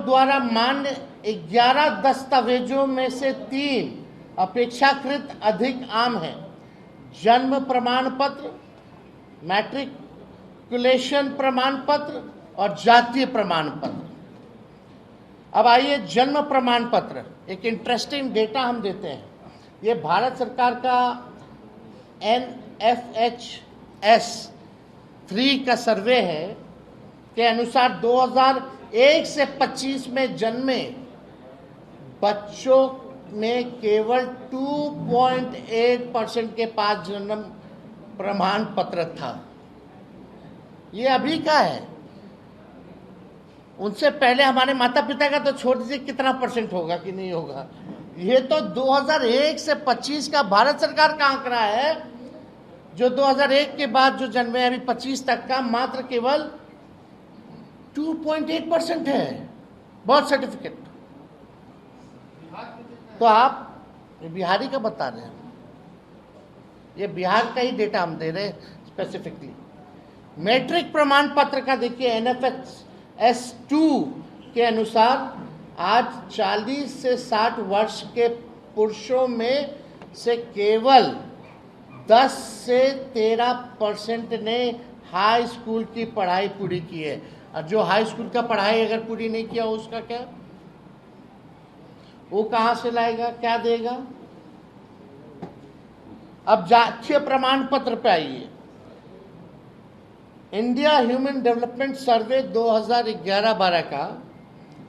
द्वारा मान्य 11 दस्तावेजों में से 3 अपेक्षाकृत अधिक आम हैं: जन्म प्रमाण पत्र, मैट्रिकुलेशन प्रमाण पत्र और जातीय प्रमाण पत्र। अब आइए, जन्म प्रमाण पत्र, एक इंटरेस्टिंग डेटा हम देते हैं। ये भारत सरकार का NFHS 3 का सर्वे है के अनुसार 2001 से 25 में जन्मे बच्चों में केवल 2.8% के पास जन्म प्रमाण पत्र था। ये अभी का है, उनसे पहले हमारे माता पिता का तो छोड़ दीजिए कितना परसेंट होगा कि नहीं होगा। ये तो 2001 से 25 का भारत सरकार का आंकड़ा है। जो 2001 के बाद जो जन्मे अभी 25 तक का मात्र केवल 2.8% है बर्थ सर्टिफिकेट। तो आप बिहारी का बता रहे हैं, ये बिहार का ही डेटा हम दे रहे हैं स्पेसिफिकली। मैट्रिक प्रमाण पत्र का देखिए, NFHS 2 के अनुसार आज 40 से 60 वर्ष के पुरुषों में से केवल 10 से 13% ने हाई स्कूल की पढ़ाई पूरी की है। और जो हाई स्कूल का पढ़ाई अगर पूरी नहीं किया उसका क्या, वो कहाँ से लाएगा, क्या देगा। अब जातीय प्रमाण पत्र पे आइए। इंडिया ह्यूमन डेवलपमेंट सर्वे 2011-12 का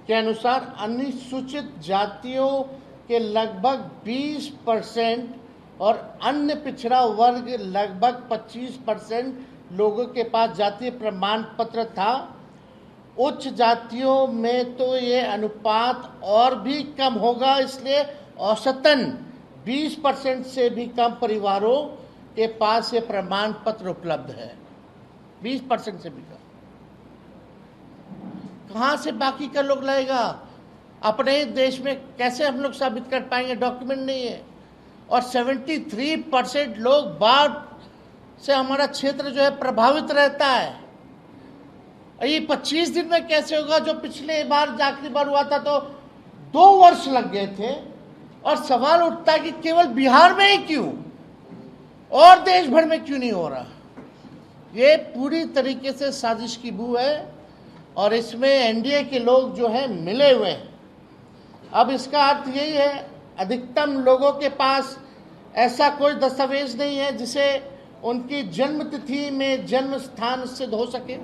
के अनुसार अनुसूचित जातियों के लगभग 20% और अन्य पिछड़ा वर्ग लगभग 25% लोगों के पास जातीय प्रमाण पत्र था। उच्च जातियों में तो ये अनुपात और भी कम होगा, इसलिए औसतन 20% से भी कम परिवारों के पास ये प्रमाण पत्र उपलब्ध है। 20% से भी कम। कहाँ से बाकी का लोग लाएगा? अपने देश में कैसे हम लोग साबित कर पाएंगे? डॉक्यूमेंट नहीं है। और 73% लोग बाढ़ से हमारा क्षेत्र जो है प्रभावित रहता है। ये 25 दिन में कैसे होगा? जो पिछले बार आखिरी बार हुआ था तो 2 वर्ष लग गए थे। और सवाल उठता है कि केवल बिहार में ही क्यों और देश भर में क्यों नहीं हो रहा? ये पूरी तरीके से साजिश की बू है और इसमें एनडीए के लोग जो हैं मिले हुए हैं। अब इसका अर्थ यही है, अधिकतम लोगों के पास ऐसा कोई दस्तावेज नहीं है जिसे उनकी जन्म तिथि में जन्म स्थान सिद्ध हो सके।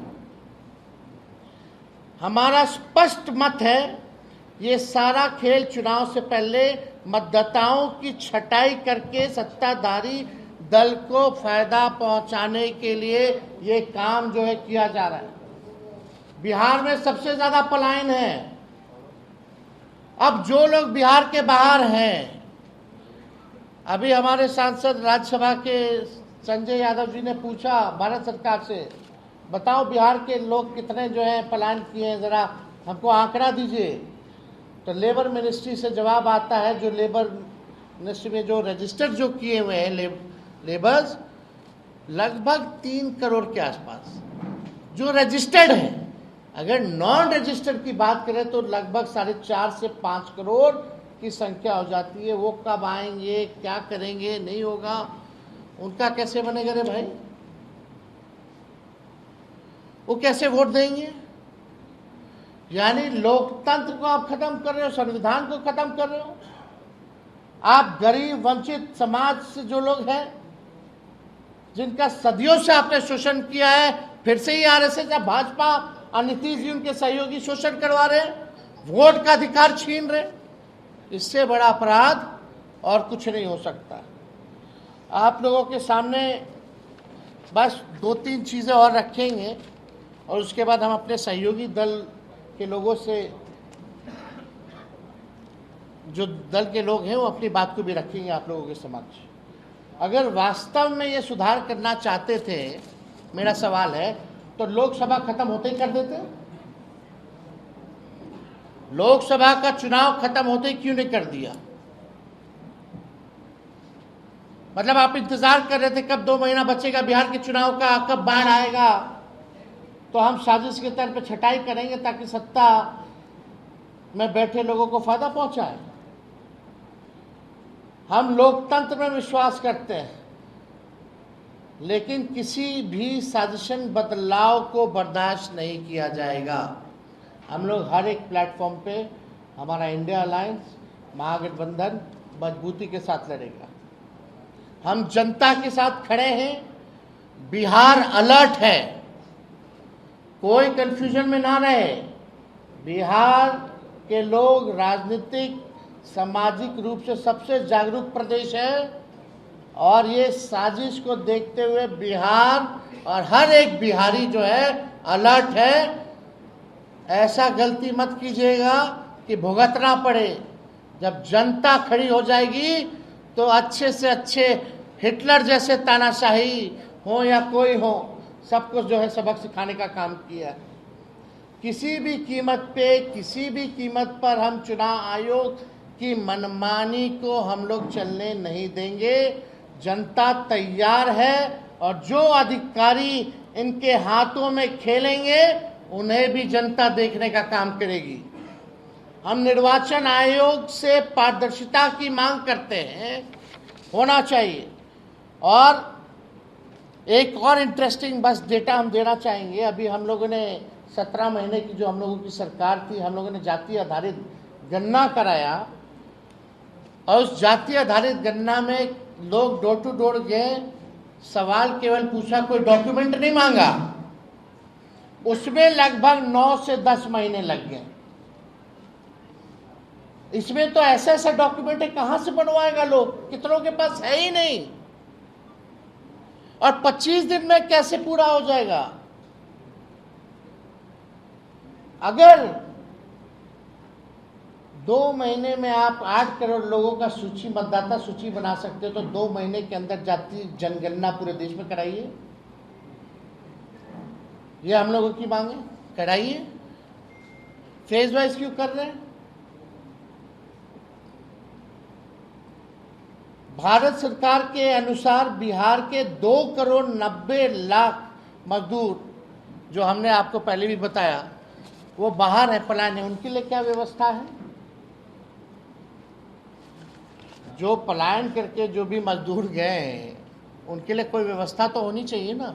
हमारा स्पष्ट मत है, ये सारा खेल चुनाव से पहले मतदाताओं की छटाई करके सत्ताधारी दल को फायदा पहुंचाने के लिए ये काम जो है किया जा रहा है। बिहार में सबसे ज्यादा पलायन है। अब जो लोग बिहार के बाहर हैं, अभी हमारे सांसद राज्यसभा के संजय यादव जी ने पूछा भारत सरकार से, बताओ बिहार के लोग कितने जो है पलायन किए हैं, जरा हमको आंकड़ा दीजिए। तो लेबर मिनिस्ट्री से जवाब आता है, जो लेबर मिनिस्ट्री में जो रजिस्टर जो किए हुए हैं लेबर्स, लगभग 3 करोड़ के आसपास जो रजिस्टर्ड है। अगर नॉन रजिस्टर्ड की बात करें तो लगभग 4.5 से 5 करोड़ की संख्या हो जाती है। वो कब आएंगे, क्या करेंगे, नहीं होगा, उनका कैसे बनेगा रे भाई? वो कैसे वोट देंगे? यानी लोकतंत्र को आप खत्म कर रहे हो, संविधान को खत्म कर रहे हो। आप गरीब वंचित समाज से जो लोग हैं, जिनका सदियों से आपने शोषण किया है, फिर से ही आरएसएस या भाजपा और नीतीश जी उनके सहयोगी शोषण करवा रहे हैं, वोट का अधिकार छीन रहे। इससे बड़ा अपराध और कुछ नहीं हो सकता। आप लोगों के सामने बस 2-3 चीज़ें और रखेंगे और उसके बाद हम अपने सहयोगी दल के लोगों से, जो दल के लोग हैं, वो अपनी बात को भी रखेंगे आप लोगों के समक्ष। अगर वास्तव में ये सुधार करना चाहते थे, मेरा सवाल है, तो लोकसभा खत्म होते ही कर देते? लोकसभा का चुनाव खत्म होते ही क्यों नहीं कर दिया? मतलब आप इंतजार कर रहे थे कब 2 महीना बचेगा बिहार के चुनाव का, कब बाढ़ आएगा तो हम साजिश के तौर पर छटाई करेंगे ताकि सत्ता में बैठे लोगों को फायदा पहुंचा है। हम लोकतंत्र में विश्वास करते हैं, लेकिन किसी भी साजिशन बदलाव को बर्दाश्त नहीं किया जाएगा। हम लोग हर एक प्लेटफॉर्म पे हमारा इंडिया अलायंस महागठबंधन मजबूती के साथ लड़ेगा। हम जनता के साथ खड़े हैं। बिहार अलर्ट है, कोई कंफ्यूजन में ना रहे। बिहार के लोग राजनीतिक सामाजिक रूप से सबसे जागरूक प्रदेश है, और ये साजिश को देखते हुए बिहार और हर एक बिहारी जो है अलर्ट है। ऐसा गलती मत कीजिएगा कि भुगतना पड़े। जब जनता खड़ी हो जाएगी तो अच्छे से अच्छे हिटलर जैसे तानाशाही हो या कोई हो, सबको जो है सबक सिखाने का काम किया। किसी भी कीमत पे, किसी भी कीमत पर हम चुनाव आयोग की मनमानी को हम लोग चलने नहीं देंगे। जनता तैयार है, और जो अधिकारी इनके हाथों में खेलेंगे उन्हें भी जनता देखने का काम करेगी। हम निर्वाचन आयोग से पारदर्शिता की मांग करते हैं, होना चाहिए। और एक और इंटरेस्टिंग बस डेटा हम देना चाहेंगे। अभी हम लोगों ने 17 महीने की जो हम लोगों की सरकार थी, हम लोगों ने जाति आधारित गणना कराया, और उस जाति आधारित गणना में लोग डोर टू डोर गए, सवाल केवल पूछा, कोई डॉक्यूमेंट नहीं मांगा। उसमें लगभग 9 से 10 महीने लग गए। इसमें तो ऐसे ऐसे डॉक्यूमेंट कहां से बनवाएगा लोग, कितनों के पास है ही नहीं, और 25 दिन में कैसे पूरा हो जाएगा। अगर 2 महीने में आप 8 करोड़ लोगों का सूची, मतदाता सूची बना सकते हो, तो 2 महीने के अंदर जाति जनगणना पूरे देश में कराइए। ये हम लोगों की मांग है, कराइए। फेज वाइज क्यों कर रहे हैं? भारत सरकार के अनुसार बिहार के 2 करोड़ 90 लाख मजदूर, जो हमने आपको पहले भी बताया, वो बाहर है, पलायन है। उनके लिए क्या व्यवस्था है? जो पलायन करके जो भी मजदूर गए हैं, उनके लिए कोई व्यवस्था तो होनी चाहिए ना।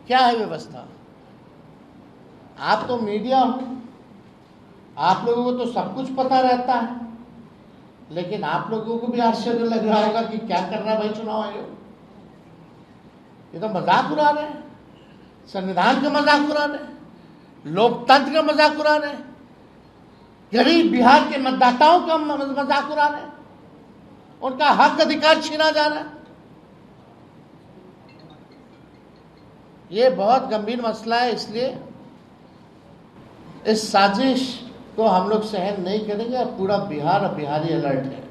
क्या है व्यवस्था? आप तो मीडिया हो, आप लोगों को तो सब कुछ पता रहता है, लेकिन आप लोगों को भी आश्चर्य लग रहा होगा कि क्या कर रहा है भाई चुनाव आयोग। ये तो मजाक उड़ा रहे हैं, संविधान का मजाक उड़ा रहे हैं, लोकतंत्र का मजाक उड़ा रहे हैं, गरीब बिहार के मतदाताओं का मजाक उड़ा रहे हैं, उनका हक अधिकार छीना जा रहा है। ये बहुत गंभीर मसला है, इसलिए इस साजिश को हम लोग सहन नहीं करेंगे। और पूरा बिहार और बिहारी अलर्ट है।